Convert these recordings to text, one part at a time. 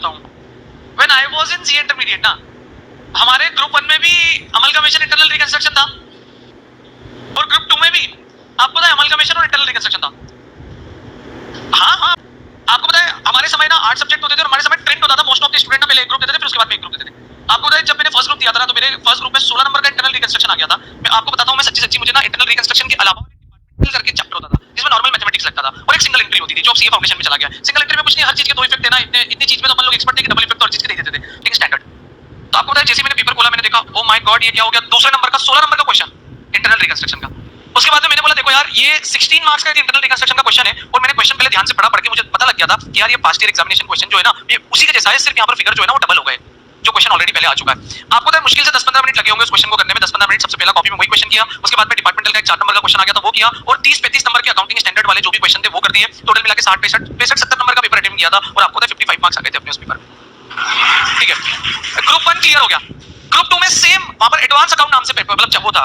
बताता हूँ, when I was in C intermediate ना, हमारे ग्रुप 1 में भी अमलगमेशन इंटरनल रिकंस्ट्रक्शन था और ग्रुप 2 में भी आपको पता है अमलगमेशन और इंटरनल रिकंस्ट्रक्शन था। हाँ हाँ, आपको पता है हमारे समय ना 8 सब्जेक्ट होते थे और हमारे समय ट्रेंड होता था मोस्ट ऑफ द स्टूडेंट ना पहले एक ग्रुप देते थे फिर उसके बाद में एक ग्रुप देते थे। आपको पता है जब मैंने फर्स्ट ग्रुप दिया था ना तो मेरे फर्स्ट ग्रुप में 16 नंबर का इंटरनल रिकंस्ट्रक्शन आ गया था। मैं आपको बताता हूँ, मैं सच्ची सच्ची मुझे ना इंटरनल रिकंस्ट्रक्शन के अलावा डिपार्टमेंटल करके चैप्टर होता था जिसमें नॉर्मल मैथमेटिक्स लगता था और एक सिंगल एंट्री होती थी जो अब सीए फाउंडेशन में चला गया। सिंगल एंट्री में कुछ नहीं, हर चीज के दो इफेक्ट थे ना, इतनी चीज में तो अपन लोग एक्सपर्ट थे कि डबल इफेक्ट तो हर चीज के दे देते थे, ठीक है स्टैंडर्ड। तो आपको पता है जैसे मैंने पेपर खोला मैंने देखा ओ माय गॉड ये क्या हो गया, दूसरे नंबर का 16 नंबर का क्वेश्चन इंटरनल रिकंस्ट्रक्शन का। उसके बाद में मैंने बोला देखो यार ये 16 मार्क्स का इंटरनल रिकंस्ट्रक्शन का क्वेश्चन है और मैंने क्वेश्चन पहले ध्यान से पढ़ के मुझे पता लग गया था कि यार ये पास्ट ईयर एग्जामिनेशन क्वेश्चन जो है ना ये उसी के जैसा है, सिर्फ यहाँ पर फिगर जो है ना वो डबल हो गए, जो क्वेश्चन ऑलरेडी पहले आ चुका है। आपको तो मुश्किल से 10-15 मिनट लगे होंगे उस क्वेश्चन को करने में। 10-15 मिनट सबसे पहला कॉपी में वही क्वेश्चन किया, उसके बाद में डिपार्टमेंटल का एक 4 नंबर का क्वेश्चन आ गया था वो किया और 30-35 नंबर के अकाउंटिंग स्टैंडर्ड वाले जो भी क्वेश्चन थे वो कर दिए। टोटल मिला के 60-65-70 नंबर का पेपर अटेम्प्ट किया था और आपको तो 55 मार्क्स आ गए थे अपने उस पेपर में, ठीक है। ग्रुप 1 क्लियर हो गया। ग्रुप 2 में सेम वहां पर एडवांस अकाउंट नाम से पेपर, मतलब जब वो था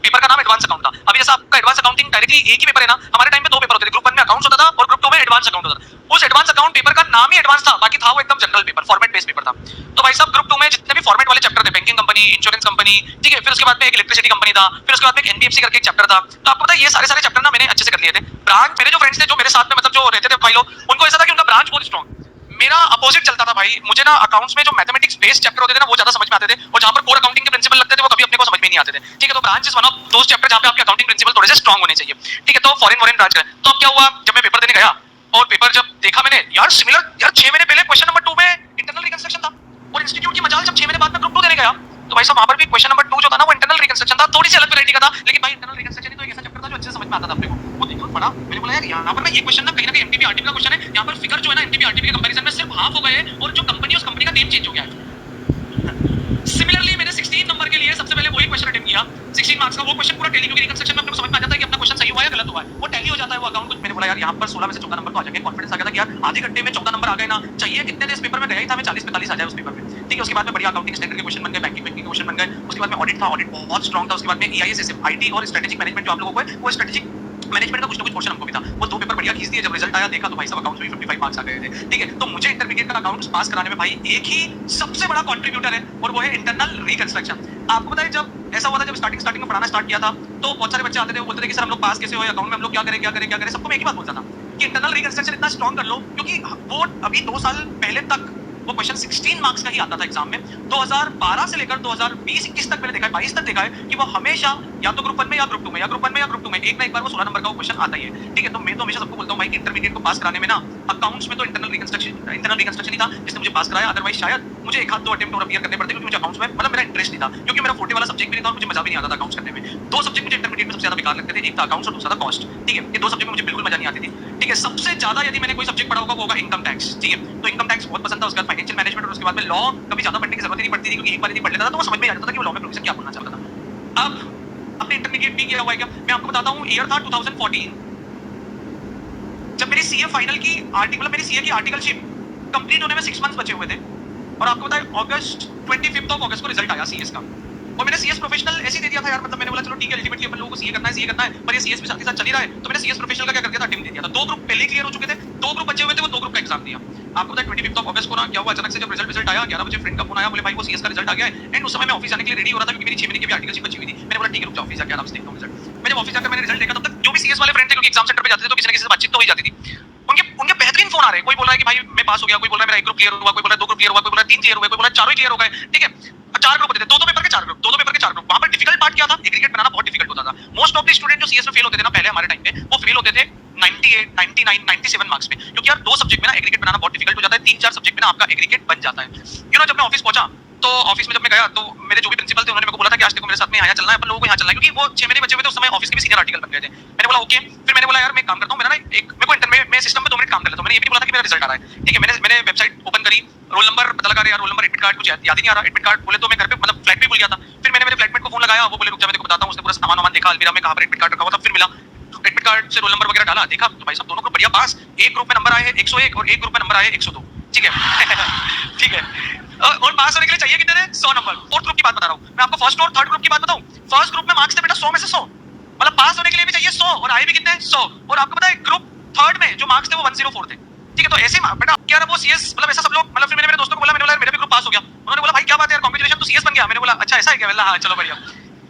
पेपर का नाम एडवांस अकाउंट था। अभी जैसा आपका एडवांस अकाउंटिंग डायरेक्टली एक ही पेपर है ना, हमारे टाइम पे दो पेपर होते थे, ग्रुप 1 में अकाउंट्स होता था और ग्रुप 2 में एडवांस अकाउंट होता था। उस एडवांस अकाउंट पेपर का नाम ही एडवांस था, बाकी था वो एकदम general paper, format based paper था। तो भाई साहब ग्रुप 2 में जितने भी फॉर्मेट वाले चैप्टर थे, बैंकिंग कंपनी, इंश्योरेंस कंपनी, ठीक है, फिर उसके बाद में एक इलेक्ट्रिसिटी कंपनी था, फिर उसके बाद में एक एनबीएफसी करके एक चैप्टर था। तो आपको पता है ये सारे चैप्टर ना मैंने अच्छे से कर लिए थे। ब्रांच मेरे जो फ्रेंड्स थे जो मेरे साथ में मतलब जो रहते थे भाई लोग, उनको ऐसा था कि उनका ब्रांच बहुत स्ट्रांग, मेरा अपोजिट चलता था भाई। मुझे ना अकाउंट्स में जो मैथमेटिक्स बेस्ड चैप्टर होते थे ना वो ज्यादा समझ में आते थे और जहां पर कोर अकाउंटिंग के प्रिंसिपल लगते थे वो कभी अपने को समझ में नहीं आते थे, ठीक है। तो branch is one of those chapter जहां पे आपके अकाउंटिंग प्रिंसिपल थोड़े से स्ट्रांग होने चाहिए, ठीक है। तो फॉरेन ब्रांच का तो अब क्या हुआ, जब मैं पेपर देने गया और पेपर जब देखा मैंने यार सिमिलर, यार 6 महीने पहले क्वेश्चन नंबर 2 में इंटरनल रिकंस्ट्रक्शन था और इंस्टीट्यूट की मजाल जब 6 महीने बाद में ग्रुप 2 देने गया तो भाई साहब वहां पर भी क्वेश्चन नंबर 2 जो था ना वो इंटरनल रिकंस्ट्रक्शन था, थोड़ी सी अलग वैरायटी का था, लेकिन भाई इंटरनल रिकंस्ट्रक्शन ही तो एक ऐसा चैप्टर था जो अच्छे से समझ में आता था अपने को। वो देखो पढ़ा, मैंने बोला यार यहां पर ना ये क्वेश्चन ना कहीं एमटीबी आरटीबी का क्वेश्चन है, यहां पर फिगर जो है ना एमटीबी आरटीबी के कंपैरिजन में सिर्फ हाफ हो गए और जो कंपनी उस कंपनी का नेम चेंज हो गया है। सिमिलरली मैंने 16 नंबर के लिए सबसे पहले वही क्वेश्चन अटेम्प्ट किया, 16 मार्क्स का वो क्वेश्चन पूरा टैली, क्योंकि रिकंस्ट्रक्शन में अपने को समझ में आ जाता है कि अपना क्वेश्चन सही हुआ है या गलत हुआ है, वो टैली हो जाता है वो अकाउंट कुछ। मैंने बोला यार यहां पर 16 में से 14 नंबर तो आ जाएंगे, कॉन्फिडेंस आ गया था कि यार आधे घंटे में 14 नंबर आ गए ना, चाहिए कितने थे इस पेपर में, गया ही था मैं 40-45 आ जाए उस पेपर में, ठीक है। उसके बाद में बढ़िया अकाउंटिंग स्टैंडर्ड के क्वेश्चन बन गए, बैंकिंग के क्वेश्चन बन गए। उसके बाद में ऑडिट था, ऑडिट बहुत स्ट्रांग था। उसके बाद में ईआईएस, आईटी और स्ट्रेटेजिक मैनेजमेंट जो आप लोगों को है वो स्ट्रेटेजिक मैनेजमेंट का कुछ ना कुछ पोर्शन हमको भी था। वो दो पेपर बढ़िया खींच दिए, जब रिजल्ट आया देखा तो भाई सब अकाउंट्स में 55 मार्क्स आ गए थे, ठीक है। तो मुझे इंटरमीडिएट का अकाउंट्स पास कराने में भाई एक ही सबसे बड़ा कंट्रीब्यूटर है और वो है इंटरनल रिकंस्ट्रक्शन। आपको पता है जब ऐसा हुआ था, जब स्टार्टिंग में पढ़ाना स्टार्ट किया था तो बहुत सारे बच्चे आते थे, वो बोलते थे कि सर हम लोग पास कैसे हो, अकाउंट में हम लोग क्या करें। सबको मैं एक ही बात बोलता था कि इंटरनल रिकंस्ट्रक्शन इतना स्ट्रांग कर लो, क्योंकि वो अभी 2 साल पहले तक वो क्वेश्चन 16 मार्क्स का ही आता था एग्जाम में। 2012 से लेकर 2020-21 तक मैंने देखा है, 22 तक देखा है कि वो हमेशा या तो ग्रुप 1 में या ग्रुप 2 में या ग्रुप 1 में या ग्रुप 2 में एक ना एक बार वो 16 नंबर का वो क्वेश्चन आता ही है, ठीक है। तो मैं तो हमेशा सबको बोलता हूं भाई कि इंटरमीडिएट को पास कराने में ना अकाउंट्स में तो इंटरनल रिकंस्ट्रक्शन ही था जिसने मुझे पास कराया, अदरवाइज शायद मुझे एक हाथ दो अटेम्प्ट और अपीयर करने पड़ते, क्योंकि मुझे अकाउंट्स में मतलब मेरा इंटरेस्ट नहीं था, क्योंकि मेरा फोर्टे वाला सब्जेक्ट भी नहीं था और मुझे मजा भी नहीं आता था अकाउंट्स करने में। दो सब्जेक्ट मुझे इंटरमीडिएट में सबसे ज्यादा बेकार लगते थे, एक था अकाउंट्स और दूसरा था कॉस्ट, ठीक है। ये दो सब्जेक्ट में मुझे बिल्कुल मजा नहीं आती थी, ठीक है। सबसे ज्यादा यदि मैंने कोई सब्जेक्ट पढ़ा होगा वो होगा इनकम टैक्स, ठीक है। तो इनकम टैक्स बहुत पसंद था। उसके बाद फाइनेंशियल मैनेजमेंट और उसके बाद में लॉ कभी ज्यादा पढ़ने की जरूरत ही नहीं पड़ती थी, क्योंकि एक बार यदि पढ़ लेता था तो वो समझ में आ जाता था कि वो लॉ में प्रोफेसर क्या बोलना चाहता था। अब अपने इंटरमीडिएट भी किया हुआ है क्या, मैं आपको बताता हूँ। ईयर था 2014, जब मेरी सीए फाइनल की आर्टिकल, मेरी सीए की आर्टिकलशिप कंप्लीट होने में 6 मंथ्स बचे हुए थे और आपको पता है अगस्त 25 अगस्त को रिजल्ट आया सीएस का और मैंने सीएस प्रोफेशनल ऐसे ही दे दिया था यार, मतलब मैंने बोला चलो ठीक है अल्टीमेटली अपन लोगों को सीए करना है, पर ये सीएस भी साथ ही साथ चल ही रहा है, तो मैंने सीएस प्रोफेशनल का क्या कर दिया था, अटेम्प्ट दे दिया था। 2 ग्रुप पहले क्लियर हो चुके थे, 2 ग्रुप बचे हुए थे, वो 2 ग्रुप का एग्जाम दिया। आपको पता है 25 अगस्त को ना क्या हुआ, अचानक से जब रिजल्ट आया 11 बजे फ्रेंड का फोन आया, बोले भाई वो सीएस का रिजल्ट आ गया है। एंड उस समय मैं ऑफिस जाने के लिए रेडी हो रहा था, क्योंकि मेरी 6 महीने की भी आर्टिकलशिप बची हुई थी। मैंने बोला ठीक है रुक जाओ, ऑफिस जाके आराम से देखता हूं रिजल्ट। मैं जब ऑफिस जाकर मैंने रिजल्ट देखा तब तक जो भी सीएस वाले फ्रेंड थे, क्योंकि एग्जाम सेंटर पे जाते थे तो किसी न किसी से बातचीत तो हो ही जाती थी, उनके बेहतरीन फोन आ रहे हैं। कोई बोल रहा है कि भाई मैं पास हो गया, कोई बोल रहा है मेरा 1 ग्रुप क्लियर हुआ, कोई बोल रहा है 2 ग्रुप क्लियर हुआ, कोई बोल रहा है 3 क्लियर हुआ, कोई बोल रहा है 4 ही क्लियर हो गए, ठीक है। 4 ग्रुप होते थे, 2 पेपर के 4 ग्रुप, 2 पेपर के 4 ग्रुप। वहां पर डिफिकल्ट पार्ट क्या था, एग्रीगेट बनाना बहुत डिफिकल्ट होता था। मोस्ट ऑफ द स्टूडेंट जो सीएस में फेल होते थे ना पहले हमारे टाइम पे, वो फेल होते थे 98, 99, 97 मार्क्स में, क्योंकि यार 2 सब्जेक्ट में ना एग्रीगेट बनाना बहुत डिफिकल्ट हो जाता है, 3-4 सब्जेक्ट में ना आपका एग्रीगेट बन जाता है। जब मैं ऑफिस पहुंचा तो ऑफिस में जब मैं गया तो मेरे जो भी प्रिंसिपल थे उन्होंने मेरे को बोला था कि आज देखो मेरे साथ में यहाँ चलना है, अपन लोगों को यहाँ चलना है, क्योंकि वो 6 महीने बचे हुए थे उस समय, ऑफिस के भी सीनियर आर्टिकल बन गए थे। मैंने बोला ओके, फिर मैंने बोला यार मैं काम करता हूँ, मेरा ना एक मेरे को इंटरनेट में सिस्टम में 2 मिनट काम कर लेता हूँ। मैंने ये भी नहीं बोला था कि मेरा रिजल्ट आ रहा है, ठीक है। मैंने वेबसाइट ओपन करी, रोल नंबर पता लगा, यार रोल नंबर एडमिट कार्ड कुछ याद ही नहीं आ रहा, एडमिट कार्ड बोले तो मैं घर पे मतलब फ्लैट पे भूल गया था। फिर मैंने मेरे फ्लैटमेट को फोन लगाया, वो बोले रुक जा मैं तेको बताता हूँ। उसने पूरा सामान देखा अलमीरा में कहाँ पर एडमिट कार्ड रखा हुआ था, फिर मिला एडमिट कार्ड से रोल नंबर वगैरह डाला, देखा तो भाई साहब दोनों ग्रुप बढ़िया पास। एक ग्रुप में नंबर आए हैं 101 और एक ग्रुप में नंबर आए 102, ठीक है। ठीक है, और पास होने के लिए चाहिए कितने थे, 100 नंबर। फोर्थ ग्रुप की बात बता रहा हूँ मैं आपको, फर्स्ट और थर्ड ग्रुप की बात बताऊँ। फर्स्ट ग्रुप में मार्क्स थे बेटा 100 में से 100, मतलब पास होने के लिए भी चाहिए 100 और आए भी कितने 100। और आपको पता है ग्रुप थर्ड में जो मार्क्स थे वो 104 थे, ठीक है। तो ऐसे बेटा क्या वो सीएस मतलब ऐसा सब लोग, मतलब फिर मैंने मेरे हो गया। उन्होंने बोला भाई क्या बात है यार, कांग्रेचुलेशन तू सीएस बन गया। मैंने बोला अच्छा ऐसा है क्या? बोला हाँ चलो बढ़िया।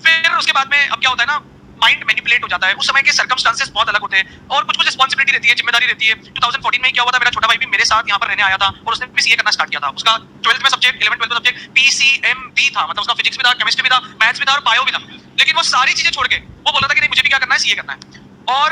फिर उसके बाद में अब क्या होता है ना, माइंड मैनिपुलेट हो जाता है। उस समय के सर्कमस्टांसेस बहुत अलग होते हैं और कुछ कुछ रिस्पांसिबिलिटी रहती है, जिम्मेदारी रहती है। 2014 में क्या हुआ था, मेरा छोटा भाई भी मेरे साथ यहाँ पर रहने आया था और उसने भी सीए करना स्टार्ट किया था। उसका 12th में सब्जेक्ट, 11th 12th में सब्जेक्ट पीसीएम भी था, मतलब उसका फिजिक्स भी था, केमिस्ट्री भी था, मैथ्स भी था और बायो भी था। लेकिन वो सारी चीजें छोड़ के वो बोल रहा था कि नहीं मुझे भी क्या करना है, सीए करना है। और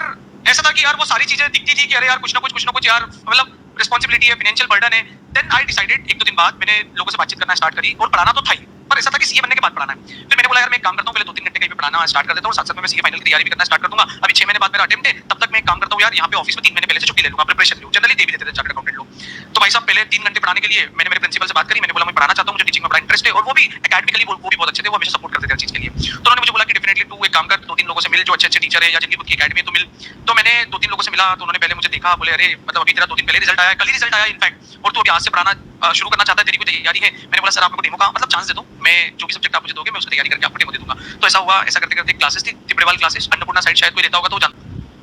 ऐसा था कि यार वो सारी चीजें दिखती थी कि अरे यार कुछ ना कुछ यार मतलब रिस्पांसिबिलिटी है, फाइनेंशियल बर्डन है। देन आई डिसाइडेड, एक दो दिन बाद मैंने लोगों से बातचीत करना स्टार्ट करी और पढ़ाना तो था ही, पर ऐसा था कि सीए बनने के बाद पढ़ाना है। फिर मैंने बोला यार मैं एक काम करता हूँ, पहले 2-3 घंटे कहीं पे पढ़ाना स्टार्ट कर देता हूँ और साथ साथ में मैं सीए फाइनल की तैयारी भी करना स्टार्ट कर दूंगा। अभी 6 महीने बाद मेरा अटेम्प्ट है, तब तक मैं एक काम करता हूँ यार, यहाँ पे ऑफिस में 3 महीने पहले से छुट्टी ले लूंगा, प्रिपरेशन लूँ। जनरली दे भी देते थे चार्टर्ड अकाउंटेंट लोग। तो भाई साहब पहले 3 घंटे पढ़ाने के लिए मैंने मेरे प्रिंसिपल से बात करी। मैंने बोला मैं पढ़ाना चाहता हूँ, मुझे टीचिंग में बड़ा इंटरेस्ट है और वो भी एकेडमिकली वो भी बहुत अच्छे थे, वो हमेशा सपोर्ट करते थे हर चीज के लिए। तो उन्होंने मुझे बोला कि डेफिनेटली तू एक काम कर, 2-3 लोगों से मिल जो अच्छे अच्छे टीचर है या जिनकी खुद की एकेडमी है तो मिल। तो मैंने 2-3 लोगों से मिला तो उन्होंने पहले मुझे देखा, बोले अरे मतलब अभी तेरा 2 दिन पहले रिजल्ट आया, कल ही रिजल्ट आया इनफैक्ट, और तू अभी आज से पढ़ाना शुरू करना चाहता है, तेरी कोई तैयारी है? मैंने बोला सर आप मेरे को डेमो का मतलब चांस दे दो, मैं जो भी सब्जेक्ट आप मुझे दोगे मैं उसकी तैयारी करके आपको डेमो दे दूंगा। तो ऐसा हुआ, ऐसा करते करते क्लासेस थी, तिब्रेवाल क्लासेस, अन्नपूर्णा साइड शायद कोई रहता होगा तो जान,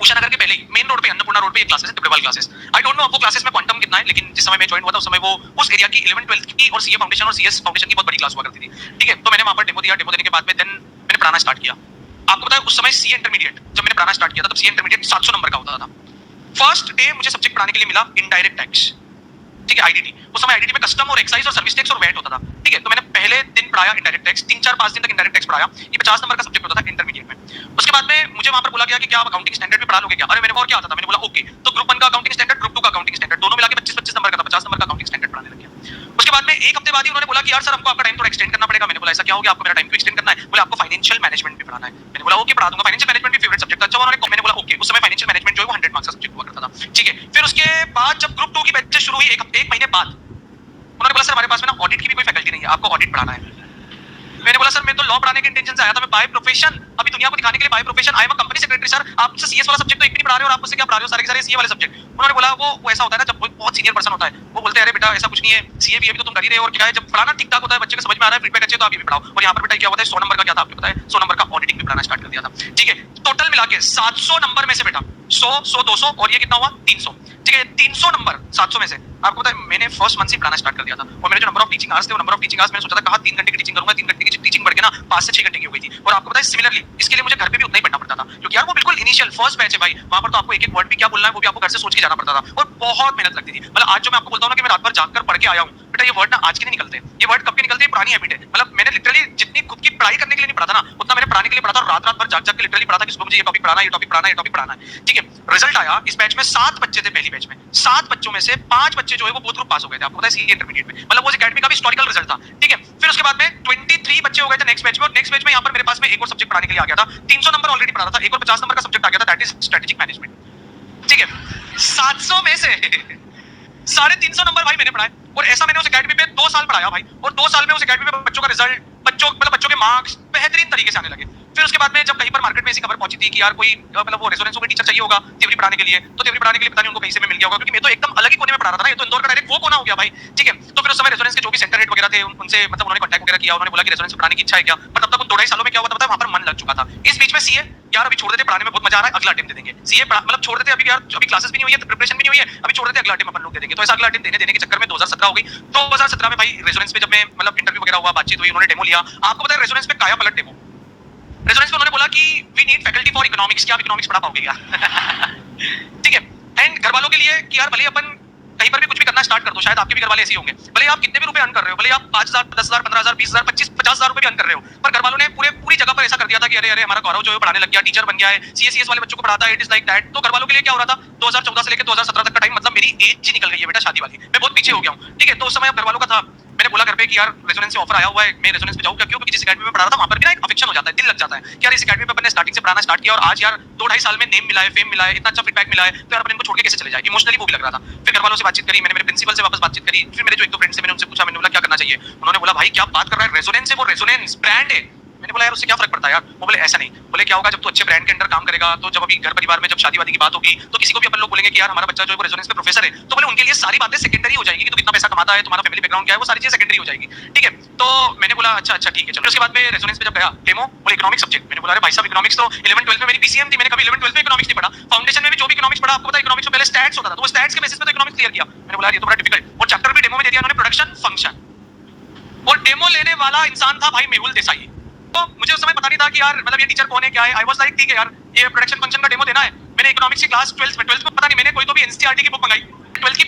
उषा नगर के पहले ही मेन रोड पे, अन्नपूर्णा रोड पे ये क्लासेस है, तिब्रेवाल क्लासेस। आई डोंट नो आपको क्लासेस में क्वांटम कितना है, लेकिन जिस समय मैं ज्वाइन हुआ था उस समय वो उस एरिया की 11th 12th की और सीए फाउंडेशन और सीएस फाउंडेशन की बहुत बड़ी क्लास हुआ करती थी। ठीक है, तो मैंने वहां पर डेमो दिया, डेमो देने के बाद में देन मैंने पढ़ाना स्टार्ट किया। आपको पता है उस समय सीए इंटरमीडिएट जब मैंने पढ़ाना स्टार्ट किया था तब सीए इंटरमीडिएट 700 नंबर का होता था। फर्स्ट डे मुझे सब्जेक्ट पढ़ाने के लिए मिला इनडायरेक्ट टैक्स, ठीक है, आईडीटी। उस समय आईडीटी में कस्टम और एक्साइज और सर्विस टैक्स और वैट होता था। ठीक है, तो मैंने पहले दिन पढ़ाया इनडायरेक्ट टैक्स, 3-4-5 दिन तक इनडायरेक्ट टैक्स पढ़ाया। ये 50 नंबर का सब्जेक्ट होता था इंटरमीडिएट में। उसके बाद में मुझे वहां पर बोला गया कि क्या आप अकाउंटिंग स्टैंडर्ड भी पढ़ा लोगे क्या? अरे मैंने और क्या आता था, मैंने बोला ओके। तो ग्रुप 1 का अकाउंटिंग स्टैंडर्ड, ग्रुप 2 का अकाउंटिंग स्टैंडर्ड, दोनों मिला के 25-25 नंबर का था, 50 नंबर का अकाउंटिंग स्टैंडर्ड पढ़ाने लग गया। उसके बाद में एक हफ्ते बाद ही उन्होंने बोला कि यार सर हमको आपका टाइम थोड़ा एक्सटेंड करना पड़ेगा। मैंने बोला ऐसा क्या हो गया, आपको मेरा टाइम क्यों एक्सटेंड करना है? बोले आपको फाइनेंशियल मैनेजमेंट भी पढ़ाना है। मैंने बोला ओके पढ़ा दूंगा, फाइनेंशियल मैनेजमेंट भी फेवरेट सब्जेक्ट था। अच्छा उन्होंने, मैंने बोला ओके। उस समय फाइनेंशियल मैनेजमेंट जो है वो 100 मार्क्स का सब्जेक्ट हुआ करता था। ठीक है, फिर उसके बाद जब ग्रुप 2 की बैचेस शुरू हुई एक महीने बाद, उन्होंने बोला सर हमारे पास में ना ऑडिट की भी कोई फैकल्टी नहीं है, आपको ऑडिट पढ़ाना है। मैंने बोला सर मैं तो लॉ पढ़ाने के इंटेंशन से आया था, मैं बाय प्रोफेशन अभी दुनिया को दिखाने के लिए by profession I am a company secretary. Sir आप मुझसे सीएस वाला सब्जेक्ट तो एक भी नहीं पढ़ा रहे हो और आप मुझसे क्या पढ़ा रहे हो, सारे के सारे सीए वाले सब्जेक्ट। उन्होंने बोला वो ऐसा होता है ना जब बहुत सीनियर पर्सन होता है वो बोलते हैं अरे बेटा ऐसा कुछ नहीं है, सीए भी तो तुम कर ही रहे हो और क्या है, जब पढ़ाना ठीक ठाक होता है बच्चे को समझ में आ रहा है फीडबैक अच्छे तो आप ये भी पढ़ाओ। और यहाँ पर बेटा क्या होता है 100 नंबर का क्या था आपको पता है, 100 नंबर का ऑडिटिंग भी पढ़ाना स्टार्ट कर दिया था। ठीक है, टोटल मिला के 700 नंबर में से बेटा 100 200 और ये कितना हुआ 300। ठीक है, 300 नंबर 700 में से आपको पता है मैंने फर्स्ट मंथ से पढ़ाना स्टार्ट कर दिया था और मेरे जो नंबर ऑफ टीचिंग आवर्स थे वो नंबर ऑफ टीचिंग आवर्स मैंने सोचा था कहा 3 घंटे की टीचिंग करूंगा, 3 घंटे की टीचिंग बढ़ के ना 5 से 6 घंटे की हो गई थी। और आपको पता है सिमिलरली इसके लिए मुझे घर पे भी उतना ही पढ़ना पड़ता था क्योंकि यार वो बिल्कुल इनिशियल फर्स्ट बैच है भाई, वहां पर तो आपको एक एक वर्ड भी क्या बोलना है वो भी आपको घर से सोच के जाना पड़ता था और बहुत मेहनत लगती थी। मतलब आज जो मैं आपको बोलता हूं ना कि मैं रात भर जागकर पढ़ के आया हूं, बेटा ये वर्ड ना आज के नहीं निकलते, ये वर्ड कब के निकलते हैं, पुरानी हैबिट है। मतलब मैंने लिटरली जितनी खुद की पढ़ाई करने के लिए नहीं पढ़ा था ना उतना मैंने पढ़ाने के लिए पढ़ा था और रात भर जाग के लिटरली पढ़ा था कि सुबह मुझे ये टॉपिक पढ़ाना है, ये टॉपिक पढ़ाना है, ये टॉपिक पढ़ाना है। ठीक है, रिजल्ट आया इस बैच में 7 बच्चे थे पहली बैच में, 7 बच्चों में से 5 बच्चे जो है वो बोथ ग्रुप पास हो गए थे। आपको पता है सीए इंटरमीडिएट में मतलब वो एकेडमी का भी हिस्टोरिकल रिजल्ट था। ठीक है, फिर उसके बाद में 23 बच्चे हो गए थे नेक्स्ट बैच में और नेक्स्ट बैच में यहाँ पर मेरे पास में एक और सब्जेक्ट पढ़ाने के लिए आ गया था। 300 नंबर ऑलरेडी पढ़ा था, एक और 50 नंबर का सब्जेक्ट आ गया था दैट इज स्ट्रेटेजिक मैनेजमेंट। ठीक है, 700 में से 350 नंबर भाई मैंने पढ़ाए और ऐसा मैंने उस एकेडमी पे 2 साल पढ़ाया भाई और 2 साल में उस एकेडमी में बच्चों का रिजल्ट बच्चों के मार्क्स बेहतरीन तरीके से आने लगे। फिर उसके बाद में जब कहीं पर मार्केट में ऐसी खबर पहुंची थी कि यार कोई मतलब वो रेजोनेंस कोई टीचर चाहिए होगा थ्योरी पढ़ाने के लिए, तो थ्योरी पढ़ाने के लिए पता नहीं उनको कहीं से मिल गया होगा क्योंकि मैं तो एकदम अलग ही कोने में पढ़ा रहा था ना, ये तो इंदौर का डायरेक्ट वो कोना हो गया भाई। ठीक है, तो फिर उस समय रेजोनेंस के जो भी सेंटर हेड वगैरह थे उनसे मतलब उन्होंने कांटेक्ट वगैरह किया, उन्होंने बोला कि रेजोनेंस पढ़ाने की इच्छा है क्या, पर तब तक उन 2-2.5 सालों में क्या हुआ था वहां पर मन लग चुका था। इस बीच में सीए यार अभी छोड़ देते, पढ़ाने में बहुत मजा आ रहा है, अगला अटेम्प्ट दे देंगे। सीए मतलब छोड़ देते अभी यार, अभी क्लासेस भी नहीं हुई है, प्रिपरेशन भी नहीं हुई है, अभी छोड़ देते अगला अटेम्प्ट अपन लोग दे देंगे। तो ऐसा अगला अटेम्प्ट देने के चक्कर में 2017 हो गई। 2017 में भाई रेजोनेंस पे जब मैं मतलब इंटरव्यू वगैरह हुआ, बातचीत हुई, उन्होंने डेमो लिया। आपको पता है रेजोनेंस पे काया पलट डेमो, रेजोनेंस पे उन्होंने बोला कि we need faculty for economics, क्या आप इकोनॉमिक्स पढ़ा पाओगे क्या? ठीक है, एंड घर वालों के लिए कि यार भले अपन कहीं पर भी कुछ भी करना स्टार्ट कर दो, शायद आपके भी घर वाले ऐसे ही होंगे, भले आप कितने भी रुपए अर्न कर रहे हो, भले आप 5,000 10,000 15,000 20,000 25 50,000 रुपए भी अर्न कर रहे हो, पर घर वालों ने पूरी जगह पर ऐसा कर दिया था कि अरे अरे हमारा गौरव जो है पढ़ाने लग गया, टीचर बन गया है, सीएस वाले बच्चों को पढ़ाता है, इट इज लाइक दैट। तो घर वालों के लिए क्या हो रहा था 2014 से लेकर 2017 तक का टाइम, मतलब मेरी एज ही निकल गई है बेटा शादी वाली, मैं बहुत पीछे हो गया हूँ। ठीक है, तो उस समय घर वालों का था, मैंने बोला घर पे कि यार रेजोनेंस से ऑफर आया हुआ है, मैं रेजोनेंस पे जाऊं क्या? क्यों? क्योंकि जिस एकेडमी में पढ़ा रहा था वहां पर भी ना एक अफेक्शन हो जाता है, दिल लग जाता है कि यार इस एकेडमी पे अपन ने स्टार्टिंग से पढ़ाना स्टार्ट किया और आज यार 2-2.5 साल में नेम मिला है, फेम मिला है, इतना अच्छा फीडबैक मिला है, तो यार अपन इनको छोड़ के कैसे चले जाए, इमोशनली वो भी लग रहा था। फिर घर वालों से बातचीत करी, मैंने मेरे प्रिंसिपल से वापस बातचीत करी, फिर मेरे जो एक दो फ्रेंड्स से मैंने उनसे पूछा, मैंने बोला क्या करना चाहिए? उन्होंने बोला भाई क्या बात कर रहा है, रेजोनेंस है, वो रेजोनेंस ब्रांड है। मैंने बोला यार उससे क्या फर्क पड़ता है यार? वो बोले ऐसा नहीं, बोले क्या होगा जब तू अच्छे ब्रांड के अंडर काम करेगा तो जब अभी घर परिवार में जब शादी वादी की बात होगी तो किसी को भी अपन लोग बोलेंगे कि यार हमारा बच्चा जो है वो रेजोनेंस में प्रोफेसर है, तो बोले उनके लिए सारी बातें सेकेंडरी हो जाएगी कि तू कितना पैसा कमाता है, तुम्हारा फैमिली बैकग्राउंड क्या है, वो सारी चीजें सेकेंडरी हो जाएगी। ठीक है, तो मैंने बोला अच्छा ठीक है चलो। उसके बाद में रेजोनेंस पे जब गया डेमो, बोले इकोनॉमिक्स सब्जेक्ट, मैंने बोला अरे भाई साहब इकोनॉमिक्स तो 11 12 में मेरी पीसीएम थी, मैंने कभी 11 12 में इकोनॉमिक्स नहीं पढ़ा, फाउंडेशन में भी जो भी इकोनॉमिक्स पढ़ा आपको पता है इकोनॉमिक्स में पहले स्टैट्स होता था, तो वो स्टैट्स के बेसिस पे तो इकोनॉमिक्स क्लियर किया। मैंने बोला ये तो बड़ा डिफिकल्ट, और चैप्टर भी डेमो में दे दिया उन्होंने, प्रोडक्शन फंक्शन। और डेमो लेने वाला इंसान था भाई मेहुल देसाई। तो मुझे उस समय पता नहीं था कि यार मतलब ये टीचर कौन है क्या है। आई वाज लाइक ठीक है यार ये प्रोडक्शन फंक्शन का डेमो देना है। मैंने इकोनॉमिक्स की क्लास 12th में पता नहीं मैंने कोई तो भी एनसीईआरटी की बुक मंगाई, 12th की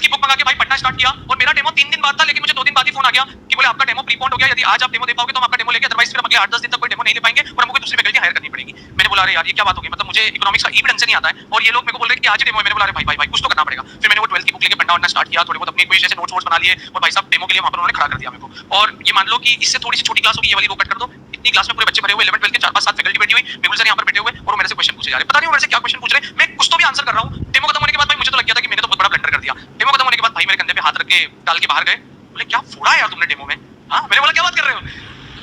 बुक मंगा के भाई पढ़ना स्टार्ट किया। और मेरा डेमो 3 दिन बाद था, लेकिन मुझे 2 दिन बाद ही फोन आ गया कि बोले आपका डेमो प्रीपोन्ड हो गया, यदि आज आप डेमो दे पाओगे तो हम आपका डेमो लेके, अदरवाइज फिर हम अगले 8-10 दिन तक कोई डेमो नहीं दे पाएंगे और हमको कोई दूसरी फैकल्टी हायर करनी पड़ेगी। मैंने बोला अरे यार ये क्या बात होगी, मतलब मुझे इकोनॉमिक्स का ई भी ढंग से नहीं आता है और ये लोग मेरे को बोल रहे हैं कि आज ही डेमो है। मैंने बोला अरे भाई कुछ तो करना पड़ेगा। फिर मैंने वो 12th की बुक लेके पढ़ना स्टार्ट किया, थोड़े बहुत अपने कोई जैसे नोट्स बना लिए और भाई साहब डेमो के लिए वहां पर उन्होंने खड़ा कर दिया मेरे को। और ये मान लो कि इससे थोड़ी सी छोटी क्लास होगी, ये वाली रो कट कर दो, इतनी क्लास में पूरे बच्चे भरे हुए 11th 12th के 4-5-7 फैकल्टी बैठी हुई, मेहुल सर यहाँ पर बैठे हुए और वो मेरे से क्वेश्चन पूछे जा रहे, पता नहीं वो मेरे से क्या क्वेश्चन पूछ रहे, मैं कुछ तो भी आंसर कर रहा हूँ। डेमो खत्म होने के बाद भाई मुझे तो लग गया था कि मैंने तो बहुत बड़ा ब्लंडर कर दिया। डेमो खत्म होने के बाद भाई मेरे कंधे पे हाथ रख के डाल के बाहर गए, बोले क्या फोड़ा है यार तुमने डेमो में। हाँ मैंने बोला क्या बात कर रहे हो,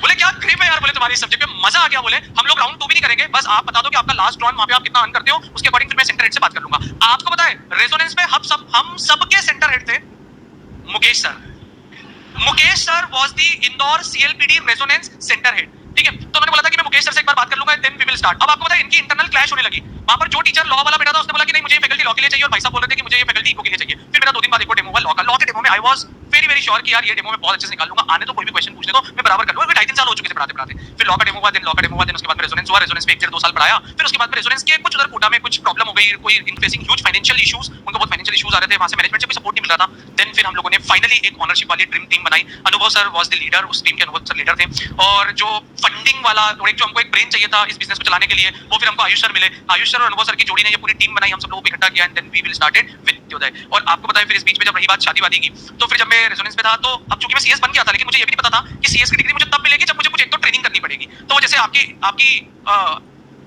बोले क्या ग्रिप है यार, बोले तुम्हारी सब्जेक्ट में मजा आ गया, बोले हम लोग राउंड 2 भी नहीं करेंगे, बस आप बता दो कि आपका लास्ट ड्रॉन वहां पे आप कितना अर्न करते हो, उसके अकॉर्डिंग फिर मैं सेंटर हेड से बात कर लूंगा। आपको पता है रेजोनेंस में हम सबके सेंटर हेड थे Mukesh sir. Mukesh sir was the Indore CLPD Resonance centre head, ठीक है। तो मैंने बोला था कि मैं मुकेश सर से एक बार बात कर लूंगा, देन वी विल स्टार्ट। अब आपको पता है इनकी इंटरनल क्लैश होने लगी। वहां पर जो टीचर लॉ वाला बैठा था उसने बोला कि नहीं मुझे ये फैकल्टी लॉ के लिए चाहिए और भाई साहब बोल रहे थे कि मुझे ये फैकल्टी इको के लिए चाहिए। फिर मेरा 2 दिन बाद एक और डेमो हुआ लॉ के डेमो में। आई वाज वेरी श्योर कि यार ये डेमो में बहुत अच्छे से निकाल लूंगा, आने तो कोई भी क्वेश्चन पूछने तो मैं बराबर कर लूंगा। फिर 2.5-3 साल हो चुके थे पढ़ाते। फिर लॉ का डेमो हुआ, देन उसके बाद में रेजोनेंस हुआ, रेजोनेंस पे 1-2 साल पढ़ाया। फिर उसके बाद में रेजोनेंस के कुछ उधर कोटा में कुछ प्रॉब्लम हो गई, कोई फेसिंग ह्यूज फाइनेंशियल इश्यूज, उनको बहुत फाइनेंशियल इश्यूज आ रहे थे, वहां से मैनेजमेंट से कोई सपोर्ट नहीं मिल रहा था। देन फिर हम लोगों ने फाइनली एक ओनरशिप वाली ड्रीम टीम बनाई। अनुभव सर वाज द लीडर, उस टीम के अनुभव सर लीडर थे। और जो फंडिंग वाला और एक जो हमको एक ब्रेन चाहिए था इस बिजनेस को चलाने के लिए, वो फिर हमको आयुष सर मिले। आयुष सर और अनुभव सर की जोड़ी ने ये पूरी टीम बनाई, हम सब लोगों को इकट्ठा किया and then we will started Vidyodaya. और आपको पता है फिर इस बीच में जब रही बात शादी वादी की, तो फिर जब मैं रेजोनेंस में था तो अब चूंकि मैं सीएस बन गया था, लेकिन मुझे ये भी नहीं पता था कि सीएस की डिग्री मुझे तब मिलेगी जब मुझे कुछ एक तो ट्रेनिंग करनी पड़ेगी। तो जैसे आपकी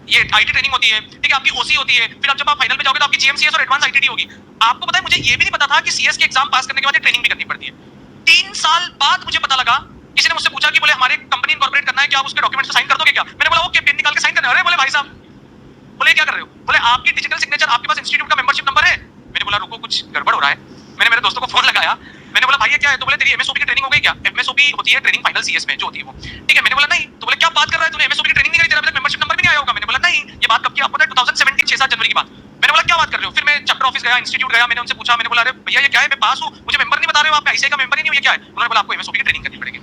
ये आईटी ट्रेनिंग होती है, ठीक है, आपकी ओसी होती है, फिर अब जब आप फाइनल में जाओगे तो आपकी जीएमसीएस और एडवांस आईटीटी होगी। आपको पता है मुझे ये भी नहीं पता था कि सीएस के एग्जाम पास करने के बाद ट्रेनिंग भी करनी पड़ती है। 3 साल बाद मुझे पता लगा, किसी ने मुझसे पूछा कि बोले हमारे कंपनी इनकॉर्पोरेट करना है, क्या आप उसके डॉक्यूमेंट्स साइन कर दोगे क्या। मैंने बोला ओके, पेन निकाल के साइन करना है। अरे बोले भाई साहब, बोले क्या कर रहे हो, बोले आपकी डिजिटल सिग्नेचर, आपके पास इंस्टीट्यूट का मेंबरशिप नंबर है। मैंने बोला रुको कुछ गड़बड़ हो रहा है। मैंने मेरे दोस्तों को फोन लगाया, मैंने बोला भाई ये क्या है, तो बोले तेरी एमएसओपी की ट्रेनिंग हो गई क्या। एमएसओपी होती है ट्रेनिंग फाइनल सीएस में जो होती है वो, ठीक है। मैंने बोला नहीं, तो बोले क्या बात कर रहा है, तूने एमएसओपी की ट्रेनिंग नहीं करी, तेरा अभी तक मेंबरशिप नंबर भी नहीं आया होगा। मैंने बोला नहीं, ये बात कब की, आपको पता है 2017 6-7 जनवरी की बात। मैंने बोला क्या बात कर रहे हो। फिर मैं चैप्टर ऑफिस गया, इंस्टीट्यूट गया, मैंने उनसे पूछा, मैंने बोला अरे भैया ये क्या है, मैं पास हूं, मुझे मेंबर नहीं बता रहे हो, आप आईसीआई का मेंबर ही नहीं हो, ये क्या है। उन्होंने बोला आपको एमएसओपी की ट्रेनिंग करनी पड़ेगी।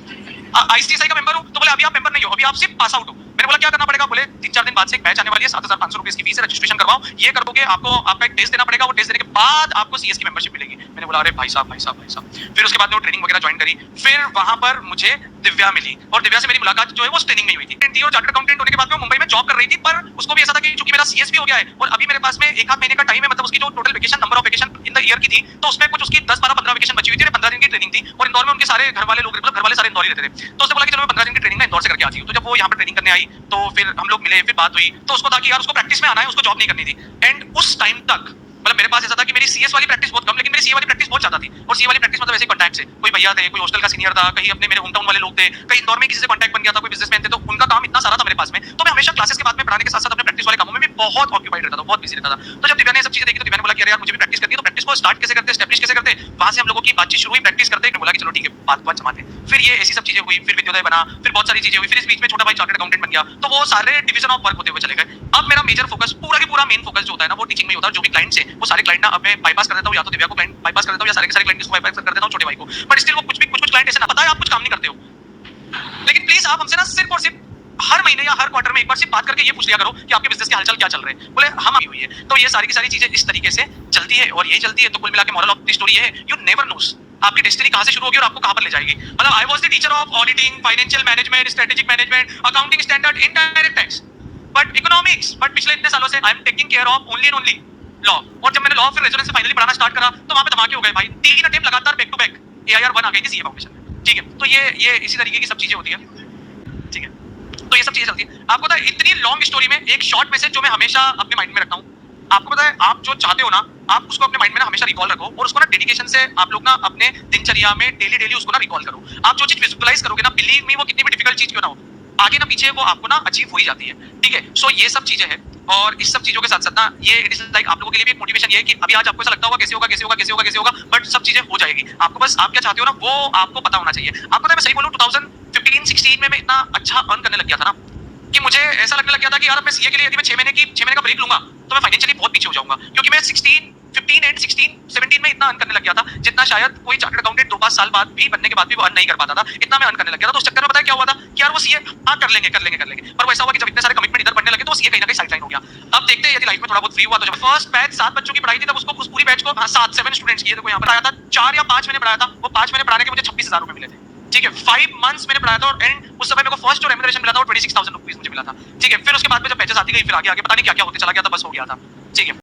आईसीआई का मेंबर हूं, तो बोले अभी आप मेंबर नहीं हो, अभी आप सिर्फ पास आउट हो। मैंने बोला क्या करना पड़ेगा, बोले 3-4 दिन बाद से एक बैच आने वाली है, 7,500 रुपए की फीस है, रजिस्ट्रेशन करवाओ, ये करोगे आपको आपका एक टेस्ट देना पड़ेगा, वो टेस्ट देने के बाद आपको सीएस की मेंबरशिप मिलेगी। मैंने बोला अरे भाई साहब। फिर उसके बाद में वो ट्रेनिंग वगैरह ज्वाइन करी। फिर वहां पर मुझे दिव्या मिली और दिव्या से मेरी मुलाकात जो है वो ट्रेनिंग में हुई थी। और चार्टर्ड अकाउंटेंट होने के बाद में मुंबई में जॉब कर रही थी, पर उसको भी ऐसा था कि चूंकि मेरा सीएस भी हो गया है और अभी मेरे पास में 1-8 महीने का टाइम है, मतलब उसकी जो total vacation number of vacation in the year की थी, तो उसमें कुछ उसकी 10-12-15 वेकेशन बची हुई थी। 15 दिन की ट्रेनिंग थी और इंदौर में उनके सारे घर वाले लोग, मतलब घर वाले सारे इंदौर ही रहते थे। तो उसने बोला कि चलो मैं 15 दिन की ट्रेनिंग में इंदौर से करके आती हूँ। तो जब वो यहाँ पर ट्रेनिंग करने आई तो फिर हम लोग मिले, फिर बात हुई, तो उसको था कि यार उसको प्रैक्टिस में आना है, उसको जॉब नहीं करनी थी। एंड उस टाइम तक मतलब मेरे पास ऐसा था कि मेरी सीएस वाली प्रैक्टिस बहुत कम, लेकिन मेरी सीए वाली प्रैक्टिस बहुत ज्यादा थी। और सीए वाली प्रैक्टिस मतलब ऐसे कॉन्टैक्ट से, कोई भैया थे, कोई हॉस्टल का सीनियर था, कहीं अपने मेरे होम टाउन वाले लोग थे, कहीं इंदौर में किसी से कॉन्टैक्ट बन गया था, कोई बिजनेसमैन थे, तो उनका काम इतना सारा था मेरे पास में। तो मैं हमेशा क्लासेस के बाद में पढ़ाने के साथ साथ अपने प्रैक्टिस वाले कामों में भी बहुत ऑक्यूपाइड रहता था, बहुत बिजी रहता था। तो जब दिव्या ने सब चीजें देखी तो दिव्या ने बोला कि यार मुझे भी प्रैक्टिस करनी है, तो प्रैक्टिस को स्टार्ट कैसे करते, एस्टैब्लिश कैसे करते। वहां से हम लोगों की बातचीत शुरू हुई, प्रैक्टिस करते। बोला कि चलो ठीक है, बात जमाते। फिर ये ऐसी सब चीजें हुई, फिर विद्योदय बना, फिर बहुत सारी चीजें हुई। फिर इस बीच में छोटा भाई चार्टर्ड अकाउंटेंट बन गया, तो वो सारे डिवीजन ऑफ वर्क होते हुए चले गए। अब मेरा मेजर फोकस पूरा की पूरा मेन फोकस जो होता है ना वो टीचिंग में होता है। जो भी क्लाइंट्स है वो सारे क्लाइंट ना अब मैं बाईपास कर देता हूँ, या तो दिव्या को क्लाइंट बाईपास कर देता हूँ, या सारे के सारे क्लाइंट को बाईपास कर देता हूँ छोटे भाई को। बट स्टिल वो कुछ क्लाइंट ऐसे ना, पता है आप कुछ काम नहीं करते हो, लेकिन प्लीज आप हमसे ना सिर्फ और सिर्फ हर महीने या हर क्वार्टर में एक बार सिर्फ बात करके ये पूछ लिया करो कि आपके बिजनेस के हालचाल क्या चल रहे हैं। बोले हम आई हुई है। तो ये सारी की सारी चीजें इस तरीके से चलती है और ये चलती है। तो कुल मिला के मॉरल ऑफ द स्टोरी ये है, यू नेवर नोस आपकी डेस्टिनी कहां से शुरू होगी और आपको कहां पर ले जाएगी। मतलब I was the teacher of auditing, financial management, strategic management, accounting standard, indirect tax, but economics, but पिछले इतने सालों से I am taking care of only and only law. और जब मैंने लॉ फिर रेजोनेंस से फाइनली पढ़ाना स्टार्ट करा तो वहां पे धमाके हो गए भाई। 3 अटेम्प्ट लगातार बैक टू बैक AIR 1 आ गई थी सीए फाउंडेशन में, ठीक है। तो ये इसी तरीके की सब चीजें होती है, ठीक है। तो ये सब चीजें चलती है। आपको पता है इतनी लॉन्ग स्टोरी में एक शॉर्ट मैसेज जो मैं हमेशा अपने माइंड में रखता हूँ, आपको पता है आप जो चाहते हो ना आप उसको अपने माइंड में ना हमेशा रिकॉल रखो और उसको ना डेडिकेशन से आप लोग ना अपने दिनचर्या में डेली उसको ना रिकॉल करो। आप जो चीज विजुअलाइज करोगे ना, बिलीव मी वो कितनी भी डिफिकल्ट चीज क्यों ना हो, आगे ना पीछे वो आपको ना अचीव हो ही जाती है, ठीक है। सो ये सब चीजें हैं और इस सब चीजों के साथ साथ ना ये इट इज लाइक आप लोगों के लिए भी एक मोटिवेशन ये है कि अभी आज आपको ऐसा लगता होगा कैसे होगा, बट सब चीजें हो जाएगी। आपको बस आप क्या चाहते हो ना वो आपको पता होना चाहिए। आपको मैं सही बोलूं 2015-16 में मैं इतना अच्छा अर्न करने लग गया था ना कि मुझे ऐसा लगने लग गया था कि यार मैं सीए के लिए यदि मैं 6 महीने का ब्रेक लूंगा तो मैं फाइनेंशियली बहुत पीछे हो जाऊंगा, क्योंकि मैं 16 15 एंड 16 17 में इतना अर्न करने लग गया था जितना शायद कोई चार्टर्ड अकाउंटेंट 2-5 साल बाद भी बनने के बाद भी वो अर्न नहीं कर पाता था। इतना मैं अर्न करने लग गया था। तो उस चक्कर में पता है क्या हुआ था कि यार वो सीए हाँ कर लेंगे पर वो ऐसा हुआ कि जब इतने सारे कमिटमेंट इधर बनने लगे तो वो सीए कहीं ना कहीं साइडलाइन हो गया। अब देखते हैं यदि लाइफ में थोड़ा बहुत फ्री हुआ तो जब फर्स्ट बैच 7 बच्चों की पढ़ाई थी तब उसको उस पूरी बैच को 7 स्टूडेंट्स किए थे। यहाँ पर आया था 4 या 5 मैंने पढ़ाया था। वो 5 मैंने पढ़ाने के मुझे 26,000 रुपए मिले थे। ठीक है 5 मंथ्स मैंने पढ़ाया था और एंड उस समय मेरे को फर्स्ट जो रेम्यूनरेशन मिला था वो 26,000 रुपीज मुझे मिला था। ठीक है फिर उसके बाद में जब बैचेस आती गई फिर आगे आगे पता नहीं क्या क्या होते चला गया था बस हो गया था। ठीक है।